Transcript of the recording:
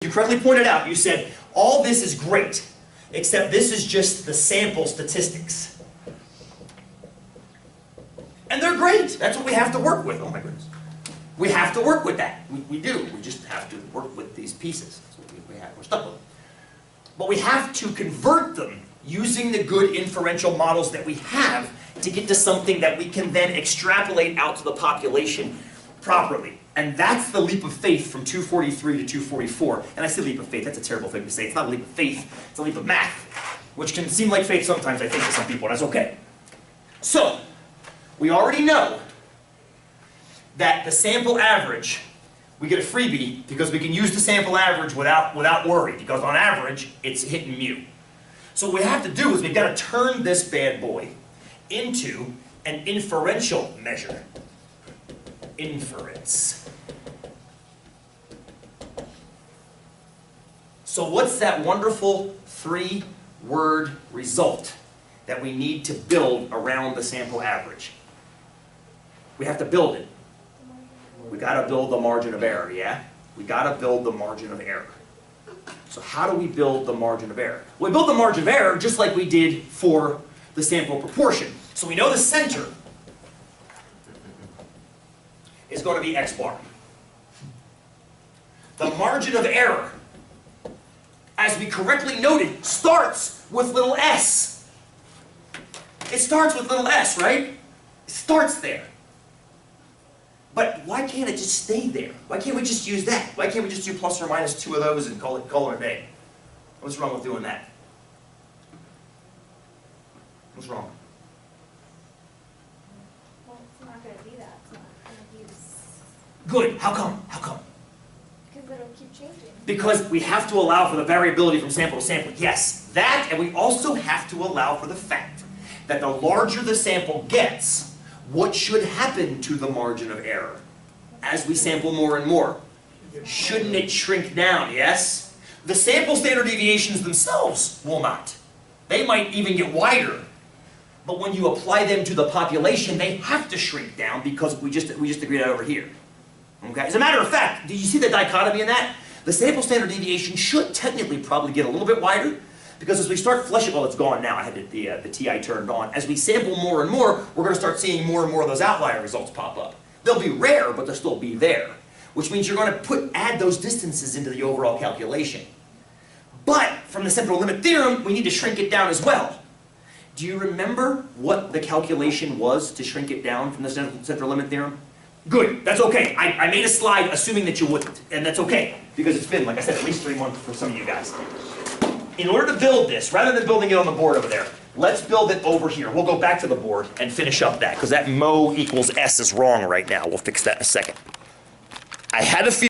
You correctly pointed out, you said, all this is great, except this is just the sample statistics. And they're great. That's what we have to work with. Oh my goodness. We have to work with that. We do. We just have to work with these pieces. That's what we're stuck with them. But we have to convert them using the good inferential models that we have to get to something that we can then extrapolate out to the population properly. And that's the leap of faith from 243 to 244. And I say leap of faith, that's a terrible thing to say. It's not a leap of faith, it's a leap of math, which can seem like faith sometimes, I think, to some people, and that's okay. So, we already know that the sample average, we get a freebie because we can use the sample average without worry, because on average, it's hitting mu. So what we have to do is we've got to turn this bad boy into an inferential measure. Inference. So what's that wonderful three-word result that we need to build around the sample average? We have to build it. We got to build the margin of error, yeah? We got to build the margin of error. So how do we build the margin of error? We build the margin of error just like we did for the sample proportion. So we know the center is going to be x bar. The margin of error, as we correctly noted, starts with little s. It starts with little s, right? It starts there. But why can't it just stay there? Why can't we just use that? Why can't we just do plus or minus 2 of those and call it a day? What's wrong with doing that? What's wrong? Well, it's not going to be that. It's not going to use... Good. How come? How come? Because it'll keep changing. Because we have to allow for the variability from sample to sample. Yes, that, and we also have to allow for the fact that the larger the sample gets, what should happen to the margin of error as we sample more and more? Shouldn't it shrink down, yes? The sample standard deviations themselves will not. They might even get wider. But when you apply them to the population, they have to shrink down because we just agreed that over here. Okay? As a matter of fact, do you see the dichotomy in that? The sample standard deviation should technically probably get a little bit wider, because as we start fleshing, well, it's gone now, I had the TI turned on. As we sample more and more, we're going to start seeing more and more of those outlier results pop up. They'll be rare, but they'll still be there, which means you're going to add those distances into the overall calculation. But from the central limit theorem, we need to shrink it down as well. Do you remember what the calculation was to shrink it down from the central limit theorem? Good, that's okay. I made a slide assuming that you wouldn't, and that's okay, because it's been, like I said, at least 3 months for some of you guys. In order to build this, rather than building it on the board over there, let's build it over here. We'll go back to the board and finish up that, because that mo equals s is wrong right now. We'll fix that in a second. I had a feeling